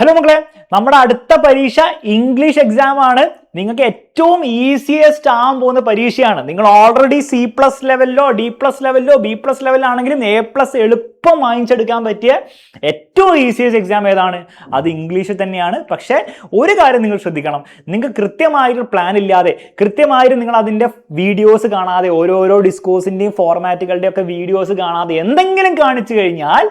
Hello മക്കളെ, നമ്മുടെ അടുത്ത പരീക്ഷ ഇംഗ്ലീഷ് എക്സാം ആണ്. നിങ്ങൾക്ക് ഏറ്റവും ഈസിയസ്റ്റ് ആകാൻ പോകുന്ന പരീക്ഷയാണ്. നിങ്ങൾ already C+ ലെവലിലോ D+ ലെവലിലോ B+ ലെവലിലാണെങ്കിലും A+ എളുപ്പം വാങ്ങിച്ചെടുക്കാൻ പറ്റിയ ഏറ്റവും ഈസിയസ്റ്റ് എക്സാം ഏതാണ്? അത് ഇംഗ്ലീഷ് തന്നെയാണ്. പക്ഷേ ഒരു കാര്യം നിങ്ങൾ ശ്രദ്ധിക്കണം, നിങ്ങൾക്ക് കൃത്യമായൊരു പ്ലാൻ ഇല്ലാതെ, കൃത്യമായിട്ട് നിങ്ങൾ അതിൻ്റെ വീഡിയോസ് കാണാതെ, ഓരോരോ ഡിസ്കോഴ്സിൻ്റെയും ഫോർമാറ്റുകളുടെയും ഒക്കെ വീഡിയോസ് കാണാതെ എന്തെങ്കിലും കാണിച്ചു കഴിഞ്ഞാൽ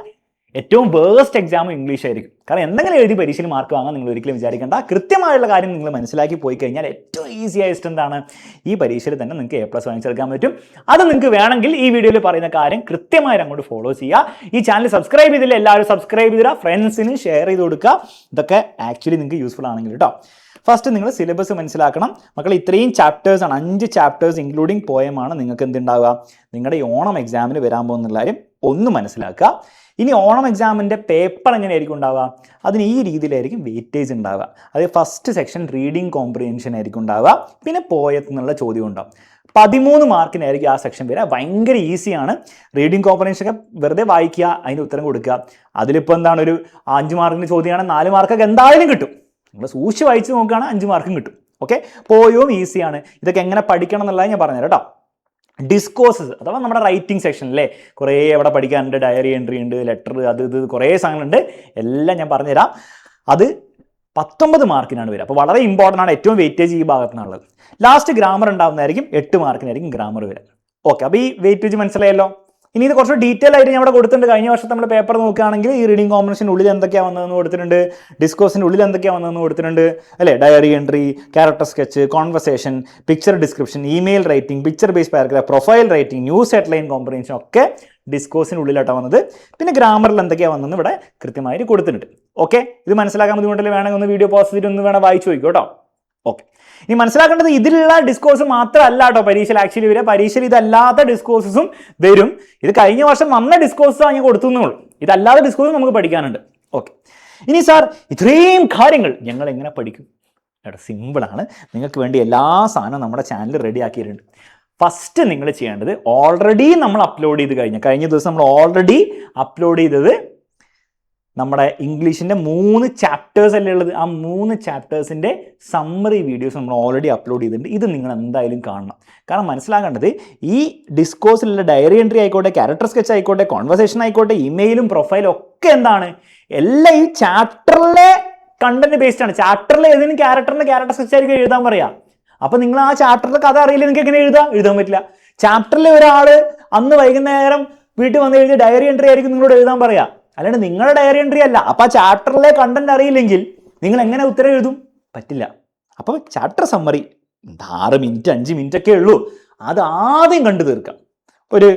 ഏറ്റവും വേസ്റ്റ് എക്സാം ഇംഗ്ലീഷ് ആയിരിക്കും. കാരണം എന്തെങ്കിലും എഴുതി പരീക്ഷയിൽ മാർക്ക് വാങ്ങാൻ നിങ്ങൾ ഒരിക്കലും വിചാരിക്കേണ്ട. കൃത്യമായുള്ള കാര്യം നിങ്ങൾ മനസ്സിലാക്കി പോയി കഴിഞ്ഞാൽ ഏറ്റവും ഈസി ആയിട്ട് എന്താണ്, ഈ പരീക്ഷയിൽ തന്നെ നിങ്ങൾക്ക് A+ വാങ്ങിച്ചെടുക്കാൻ പറ്റും. അത് നിങ്ങൾക്ക് വേണമെങ്കിൽ ഈ വീഡിയോയിൽ പറയുന്ന കാര്യം കൃത്യമായി അങ്ങോട്ട് ഫോളോ ചെയ്യുക. ഈ ചാനൽ സബ്സ്ക്രൈബ് ചെയ്തില്ല, എല്ലാവരും സബ്സ്ക്രൈബ് ചെയ്തിട്ട് ഫ്രണ്ട്സിന് ഷെയർ ചെയ്ത് കൊടുക്കുക. ഇതൊക്കെ ആക്ച്വലി നിങ്ങൾക്ക് യൂസ്ഫുൾ ആണെങ്കിൽ കേട്ടോ. ഫസ്റ്റ് നിങ്ങൾ സിലബസ് മനസ്സിലാക്കണം മക്കൾ. ഇത്രയും ചാപ്റ്റേഴ്സ് ആണ്, 5 ചാപ്റ്റേഴ്സ് ഇൻക്ലൂഡിങ് പോയമാണ് നിങ്ങൾക്ക് എന്തുണ്ടാവുക, നിങ്ങളുടെ ഈ ഓണം എക്സാമിന് വരാൻ പോകുന്ന കാര്യം ഒന്ന് മനസ്സിലാക്കുക. ഇനി ഓണം എക്സാമിൻ്റെ പേപ്പർ എങ്ങനെയായിരിക്കും ഉണ്ടാവുക, അതിന് ഈ രീതിയിലായിരിക്കും വെയിറ്റേജ് ഉണ്ടാവുക. അത് ഫസ്റ്റ് സെക്ഷൻ റീഡിങ് കോംപ്രിഹെൻഷൻ ആയിരിക്കും ഉണ്ടാവുക, പിന്നെ പോയത്തെന്നുള്ള ചോദ്യം ഉണ്ടാവും. 13 മാർക്കിനായിരിക്കും ആ സെക്ഷൻ വരിക. ഭയങ്കര ഈസിയാണ്. റീഡിങ് കോംപ്രിഹെൻഷൻ ഒക്കെ വെറുതെ വായിക്കുക, അതിൻ്റെ ഉത്തരം കൊടുക്കുക. അതിലിപ്പോൾ എന്താണ്, ഒരു 5 മാർക്കിൻ്റെ ചോദ്യമാണ്, 4 മാർക്കൊക്കെ എന്തായാലും കിട്ടും. നിങ്ങൾ സൂക്ഷിച്ച് വായിച്ച് നോക്കുകയാണെങ്കിൽ 5 മാർക്കും കിട്ടും. ഓക്കെ, പോയും ഈസിയാണ്. ഇതൊക്കെ എങ്ങനെ പഠിക്കണം എന്നുള്ളത് ഞാൻ പറഞ്ഞുതരാം കേട്ടോ. ഡിസ്കോഴ്സസ് അഥവാ നമ്മുടെ റൈറ്റിംഗ് സെക്ഷനിലെ കുറേ അവിടെ പഠിക്കാനുണ്ട്. ഡയറി എൻട്രി ഉണ്ട്, ലെറ്റർ, അത് ഇത് കുറേ സാധനങ്ങളുണ്ട്. എല്ലാം ഞാൻ പറഞ്ഞുതരാം. അത് 19 മാർക്കിനാണ് വരിക. അപ്പോൾ വളരെ ഇമ്പോർട്ടൻ്റ് ആണ്. ഏറ്റവും വെയിറ്റേജ് ഈ ഭാഗത്തു നിന്നുള്ളത്. ലാസ്റ്റ് ഗ്രാമർ ഉണ്ടാകുന്നതായിരിക്കും. 8 മാർക്കിനായിരിക്കും ഗ്രാമർ വരിക. ഓക്കെ, അപ്പോൾ ഈ വെയിറ്റേജ് മനസ്സിലായല്ലോ. ഇനി ഇത് കുറച്ച് ഡീറ്റെയിൽ ആയിട്ട് ഞാൻ ഇവിടെ കൊടുത്തിട്ടുണ്ട്. കഴിഞ്ഞ വർഷത്തെ നമ്മൾ പേപ്പർ നോക്കുകയാണെങ്കിൽ ഈ റീഡിംഗ് കോമ്പിനേഷൻ്റെ ഉള്ളിൽ എന്തൊക്കെയാണ് വന്നതെന്ന് കൊടുത്തിട്ടുണ്ട്, ഡിസ്കോഴ്സിൻ്റെ ഉള്ളിൽ എന്തൊക്കെയാണ് വന്നതെന്ന് കൊടുത്തിട്ടുണ്ട് അല്ലേ. Diary entry, character sketch, conversation, picture description, email writing, picture based paragraph, profile writing, news headline combination ഒക്കെ ഡിസ്കോഴ്സിന് ഉള്ളിലായിട്ടാണ് വന്നത്. പിന്നെ ഗ്രാമറിൽ എന്തൊക്കെയാണ് വന്നതെന്ന് ഇവിടെ കൃത്യമായിട്ട് കൊടുത്തിട്ടുണ്ട്. ഓക്കെ, ഇത് മനസ്സിലാക്കാൻ ബുദ്ധിമുട്ടില്ല, വേണമെങ്കിൽ ഒന്ന് വീഡിയോ പോസ്റ്റ് ചെയ്തിട്ട് ഒന്ന് വേണം വായിച്ചു നോക്കൂ കേട്ടോ. ഓക്കെ, ഇനി മനസ്സിലാക്കേണ്ടത് ഇതിലുള്ള ഡിസ്കോഴ്സ് മാത്രമല്ല കേട്ടോ പരീക്ഷയിൽ ആക്ച്വലി വരിക. പരീക്ഷയിൽ ഇതല്ലാത്ത ഡിസ്കോഴ്സസും വരും. ഇത് കഴിഞ്ഞ വർഷം വന്ന ഡിസ്കോഴ്സ് ഞാൻ കൊടുത്തുന്നുള്ളൂ. ഇതല്ലാതെ ഡിസ്കോഴ്സ് നമുക്ക് പഠിക്കാനുണ്ട്. ഓക്കെ, ഇനി സാർ ഇത്രയും കാര്യങ്ങൾ ഞങ്ങൾ എങ്ങനെ പഠിക്കും? എടാ സിമ്പിളാണ്. നിങ്ങൾക്ക് വേണ്ടി എല്ലാ സാധനവും നമ്മുടെ ചാനൽ റെഡി ആക്കിയിട്ടുണ്ട്. ഫസ്റ്റ് നിങ്ങൾ ചെയ്യേണ്ടത്, ഓൾറെഡി നമ്മൾ അപ്ലോഡ് ചെയ്ത് കഴിഞ്ഞ ദിവസം നമ്മൾ ഓൾറെഡി അപ്ലോഡ് ചെയ്തത് നമ്മുടെ ഇംഗ്ലീഷിൻ്റെ 3 ചാപ്റ്റേഴ്സ് അല്ലേ ഉള്ളത്. ആ 3 ചാപ്റ്റേഴ്സിൻ്റെ സമ്മറി വീഡിയോസ് നമ്മൾ ഓൾറെഡി അപ്ലോഡ് ചെയ്തിട്ടുണ്ട്. ഇത് നിങ്ങൾ എന്തായാലും കാണണം. കാരണം മനസ്സിലാക്കേണ്ടത്, ഈ ഡിസ്കോഴ്സിലുള്ള ഡയറി എൻട്രി ആയിക്കോട്ടെ, ക്യാരക്ടർ സ്കെച്ച് ആയിക്കോട്ടെ, കോൺവെർസേഷൻ ആയിക്കോട്ടെ, ഇമെയിലും പ്രൊഫൈലും ഒക്കെ എന്താണ്, എല്ലാം ഈ ചാപ്റ്ററിലെ കണ്ടന്റ് ബേസ്ഡ് ആണ്. ചാപ്റ്ററിൽ ഏതെങ്കിലും ക്യാരക്ടർ സ്കെച്ച് ആയിരിക്കും എഴുതാൻ പറയാം. അപ്പോൾ നിങ്ങൾ ആ ചാപ്റ്ററിലെ കഥ അറിയില്ല, നിങ്ങൾക്ക് എങ്ങനെ എഴുതാൻ പറ്റില്ല. ചാപ്റ്ററിലെ ഒരാൾ അന്ന് വൈകുന്നേരം വീട്ടിൽ വന്ന് എഴുതിയ ഡയറി എൻട്രി ആയിരിക്കും നിങ്ങളോട് എഴുതാൻ പറയാം, അല്ലാണ്ട് നിങ്ങളുടെ ഡയറി എൻട്രി അല്ല. അപ്പോൾ ആ ചാപ്റ്ററിലെ കണ്ടന്റ് അറിയില്ലെങ്കിൽ നിങ്ങൾ എങ്ങനെ ഉത്തരം എഴുതും? പറ്റില്ല. അപ്പോൾ ചാപ്റ്റർ സമ്മറി 6 മിനിറ്റ് 5 മിനിറ്റ് ഒക്കെ ഉള്ളൂ. അത് ആദ്യം കണ്ടു തീർക്കാം. ഒരു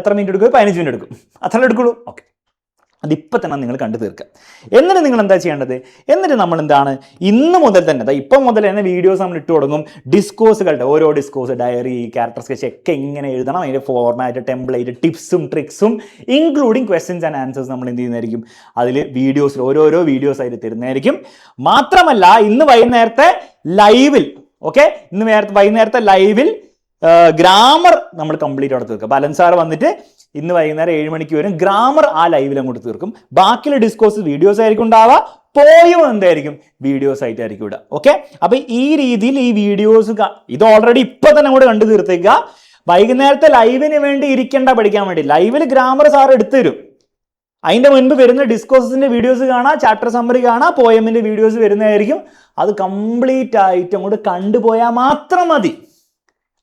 എത്ര മിനിറ്റ് എടുക്കും? 15 മിനിറ്റ് എടുക്കും. അത്ര എടുക്കുള്ളൂ. ഓക്കെ, അതിപ്പോൾ തന്നെ നിങ്ങൾ കണ്ടു തീർക്കുക. എന്നിട്ട് നിങ്ങൾ എന്താ ചെയ്യേണ്ടത്? എന്നിട്ട് നമ്മൾ എന്താണ്, ഇന്ന് മുതൽ തന്നെ, ഇപ്പം മുതൽ തന്നെ വീഡിയോസ് നമ്മൾ ഇട്ട് തുടങ്ങും. ഡിസ്കോഴ്സുകളുടെ ഓരോ ഡിസ്കോഴ്സ്, ഡയറി, ക്യാരക്ടർ സ്കെച്ച് ഒക്കെ ഇങ്ങനെ എഴുതണം. അതിൻ്റെ ഫോർമാറ്റ്, ടെംപ്ലേറ്റ്, ടിപ്സും ട്രിക്സും ഇൻക്ലൂഡിങ് ക്വസ്റ്റ്യൻസ് ആൻഡ് ആൻസേഴ്സ് നമ്മൾ എന്ത് ചെയ്യുന്നതായിരിക്കും, അതിൽ വീഡിയോസിൽ ഓരോരോ വീഡിയോസ് ആയിട്ട് തരുന്നതായിരിക്കും. മാത്രമല്ല ഇന്ന് വൈകുന്നേരത്തെ ലൈവിൽ, ഓക്കെ, വൈകുന്നേരത്തെ ലൈവിൽ ഗ്രാമർ നമ്മൾ കംപ്ലീറ്റ് അവിടെ തീർക്കുക. ബാലൻ സാർ വന്നിട്ട് ഇന്ന് വൈകുന്നേരം 7 മണിക്ക് വരും. ഗ്രാമർ ആ ലൈവിൽ അങ്ങോട്ട് തീർക്കും. ബാക്കിയുള്ള ഡിസ്കോഴ്സ് വീഡിയോസ് ആയിരിക്കും ഉണ്ടാവുക. പോയും എന്തായിരിക്കും, വീഡിയോസ് ആയിട്ടായിരിക്കും ഇടുക. ഓക്കെ, അപ്പൊ ഈ രീതിയിൽ ഈ വീഡിയോസ് ഇത് ഓൾറെഡി ഇപ്പൊ തന്നെ അങ്ങോട്ട് കണ്ടു തീർത്തേക്കുക. വൈകുന്നേരത്തെ ലൈവിന് വേണ്ടി ഇരിക്കേണ്ട, പഠിക്കാൻ വേണ്ടി ലൈവിൽ ഗ്രാമർ സാർ എടുത്തു തരും. അതിന്റെ മുൻപ് വരുന്ന ഡിസ്കോഴ്സിന്റെ വീഡിയോസ് കാണാം, ചാപ്റ്റർ സമ്മറി കാണാം, പോയമിന്റെ വീഡിയോസ് വരുന്നതായിരിക്കും. അത് കംപ്ലീറ്റ് ആയിട്ട് അങ്ങോട്ട് കണ്ടുപോയാൽ മാത്രം മതി.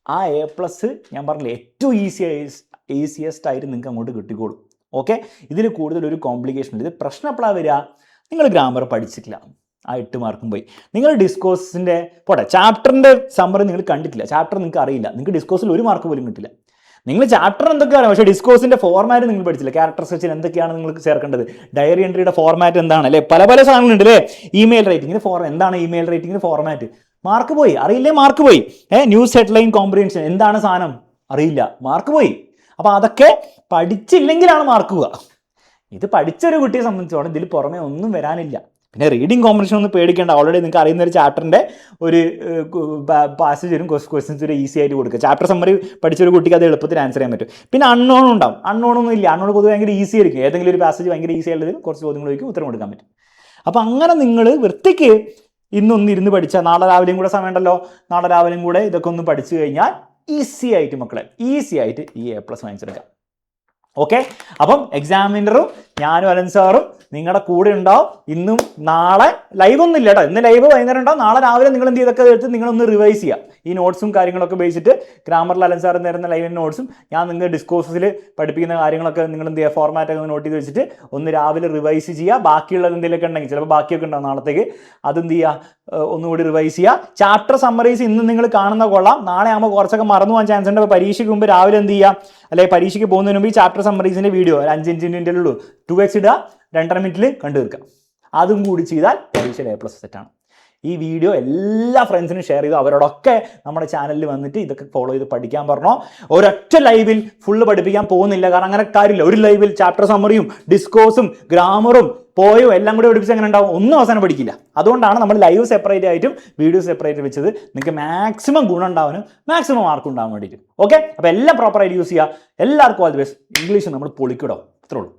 ആ A+ ഞാൻ പറഞ്ഞില്ലേ, ഏറ്റവും ഈസിയസ്റ്റ് ആയിട്ട് നിങ്ങൾക്ക് അങ്ങോട്ട് കിട്ടിക്കോളും. ഓക്കെ, ഇതിൽ കൂടുതൽ ഒരു കോംപ്ലിക്കേഷൻ ഇല്ല. ഇത് പ്രശ്നം എപ്പോഴാണ് വരിക, നിങ്ങൾ ഗ്രാമർ പഠിച്ചിട്ടില്ല, ആ 8 മാർക്കും പോയി. നിങ്ങൾ ഡിസ്കോഴ്സിൻ്റെ ചാപ്റ്ററിൻ്റെ സമ്മറി നിങ്ങൾ കണ്ടിട്ടില്ല, ചാപ്റ്റർ നിങ്ങൾക്ക് അറിയില്ല, നിങ്ങൾക്ക് ഡിസ്കോഴ്സിൽ 1 മാർക്ക് പോലും കിട്ടില്ല. നിങ്ങൾ ചാപ്റ്റർ എന്തൊക്കെയാണ്, പക്ഷേ ഡിസ്കോഴ്സിൻ്റെ ഫോർമാറ്റ് നിങ്ങൾ പഠിച്ചില്ല. ക്യാരക്ടർ സ്കെച്ചിൽ എന്തൊക്കെയാണ് നിങ്ങൾക്ക് ചേർക്കേണ്ടത്, ഡയറി എൻട്രിയുടെ ഫോർമാറ്റ് എന്താണ് അല്ലേ, പല സാധനങ്ങളുണ്ട് അല്ലേ. ഇമെയിൽ റൈറ്റിങ്ങിന് എന്താണ് ഇമെയിൽ റൈറ്റിങ്ങിന് ഫോർമാറ്റ്, മാർക്ക് പോയി. അറിയില്ലേ, മാർക്ക് പോയി. ന്യൂസ് ഹെഡ്ലൈൻ കോംപ്രിഹെൻഷൻ എന്താണ് സാധനം, അറിയില്ല, മാർക്ക് പോയി. അപ്പോൾ അതൊക്കെ പഠിച്ചില്ലെങ്കിലാണ് മാർക്ക് പോവുക. ഇത് പഠിച്ചൊരു കുട്ടിയെ സംബന്ധിച്ചോളം ഇതിൽ പുറമെ ഒന്നും വരാനില്ല. പിന്നെ റീഡിംഗ് കോമ്പറ്റീഷൻ ഒന്നും പേടിക്കേണ്ട. ഓൾറെഡി നിങ്ങൾക്ക് അറിയുന്ന ഒരു ചാപ്റ്ററിൻ്റെ ഒരു പാസേജ് വരും, ക്വസ്റ്റ്യൻസ് ഒരു ഈസി ആയിട്ട് കൊടുക്കുക. ചാപ്റ്റർ സമ്മറി പഠിച്ചൊരു കുട്ടിക്ക് അത് എളുപ്പത്തിൽ ആൻസർ ചെയ്യാൻ പറ്റും. പിന്നെ അൺനോൺ ഉണ്ടാവും. അൺനോണൊന്നും ഇല്ല. അൺനോൺ പൊതുവെ ഭയങ്കര ഈസി ആയിരിക്കും. ഏതെങ്കിലും ഒരു പാസേജ് ഭയങ്കര ഈസി ആയിട്ടുള്ളതിൽ കുറച്ച് ചോദ്യങ്ങൾ ചോദിക്കും, ഉത്തരം കൊടുക്കാൻ പറ്റും. അപ്പോൾ അങ്ങനെ നിങ്ങൾ വൃത്തിക്ക് ഇന്നൊന്ന് ഇരുന്ന് പഠിച്ചാൽ നാളെ രാവിലെയും കൂടെ സമയമുണ്ടല്ലോ, നാളെ രാവിലെയും കൂടെ ഇതൊക്കെ ഒന്ന് പഠിച്ചു കഴിഞ്ഞാൽ ഈസി ആയിട്ട് മക്കളെ ഈസി ആയിട്ട് ഈ A+ വാങ്ങിച്ചെടുക്കാം. ഓക്കെ, അപ്പം എക്സാമിനറും ഞാനും അലൻ സാറും നിങ്ങളുടെ കൂടെ ഉണ്ടാവും. ഇന്നും നാളെ ലൈവ് ഒന്നും ഇല്ല കേട്ടോ, ഇന്ന് ലൈവ് വൈകുന്നേരം ഉണ്ടാവും. നാളെ രാവിലെ നിങ്ങൾ എന്ത് ചെയ്തൊക്കെ എടുത്ത് നിങ്ങളൊന്ന് റിവൈസ് ചെയ്യുക. ഈ നോട്ട്സും കാര്യങ്ങളൊക്കെ ഉപയോഗിച്ചിട്ട് ഗ്രാമറിൽ അലൻ സാർ തരുന്ന ലൈവ് നോട്ട്സും ഞാൻ നിങ്ങൾ ഡിസ്കോഴ്സിൽ പഠിപ്പിക്കുന്ന കാര്യങ്ങളൊക്കെ നിങ്ങൾ എന്ത് ചെയ്യുക, ഫോർമാറ്റൊക്കെ നോട്ട് ചെയ്ത് വെച്ചിട്ട് ഒന്ന് രാവിലെ റിവൈസ് ചെയ്യുക. ബാക്കിയുള്ളത് എന്തെങ്കിലുമൊക്കെ ഉണ്ടെങ്കിൽ ചിലപ്പോൾ ബാക്കിയൊക്കെ ഉണ്ടാവും നാളത്തേക്ക്, അതെന്ത് ചെയ്യുക, ഒന്നുകൂടി റിവൈസ് ചെയ്യുക. ചാപ്റ്റർ സമ്മറൈസ് ഇന്ന് നിങ്ങൾ കാണുന്ന കൊള്ളാം, നാളെ ആകുമ്പോൾ കുറച്ചൊക്കെ മറന്നു പോകാൻ ചാൻസ് ഉണ്ട്. അപ്പോൾ പരീക്ഷയ്ക്ക് മുമ്പ് രാവിലെ എന്ത് ചെയ്യുക, അല്ലെങ്കിൽ പരീക്ഷയ്ക്ക് പോകുന്നതിന് മുമ്പ് ഈ ചാപ്റ്റർ സമ്മറൈസിൻ്റെ വീഡിയോ 5 മിനിറ്റിൻ്റെ ഉള്ളൂ, 2x ഇടുക, 2.5 മിനിറ്റിൽ കണ്ടു തീർക്കാം. അതും കൂടി ചെയ്താൽ പരീക്ഷയിൽ A+ സെറ്റാണ്. ഈ വീഡിയോ എല്ലാ ഫ്രണ്ട്സിനും ഷെയർ ചെയ്തു. അവരോടൊക്കെ നമ്മുടെ ചാനലിൽ വന്നിട്ട് ഇതൊക്കെ ഫോളോ ചെയ്ത് പഠിക്കാൻ പറഞ്ഞോ. ഒരൊറ്റ ലൈവിൽ ഫുള്ള് പഠിപ്പിക്കാൻ പോകുന്നില്ല, കാരണം അങ്ങനെ കാര്യമില്ല. ഒരു ലൈവിൽ ചാപ്റ്റർ സമ്മറിയും ഡിസ്കോഴ്സും ഗ്രാമറും പോയോ എല്ലാം കൂടി പഠിപ്പിച്ച് അങ്ങനെ ഉണ്ടാവും, ഒന്നും അവസാനം പഠിക്കില്ല. അതുകൊണ്ടാണ് നമ്മൾ ലൈവ് സെപ്പറേറ്റ് ആയിട്ടും വീഡിയോ സെപ്പറേറ്റ് വെച്ചത്. നിങ്ങൾക്ക് മാക്സിമം ഗുണം ഉണ്ടാവാനും മാക്സിമം മാർക്ക് ഉണ്ടാവാൻ വേണ്ടിയിട്ട്. ഓക്കെ, അപ്പോൾ എല്ലാം പ്രോപ്പറായിട്ട് യൂസ് ചെയ്യുക. എല്ലാവർക്കും ഓൾ ദി ബെസ്റ്റ്. ഇംഗ്ലീഷ് നമ്മൾ പൊളിക്കിടോ, അത്രേ ഉള്ളൂ.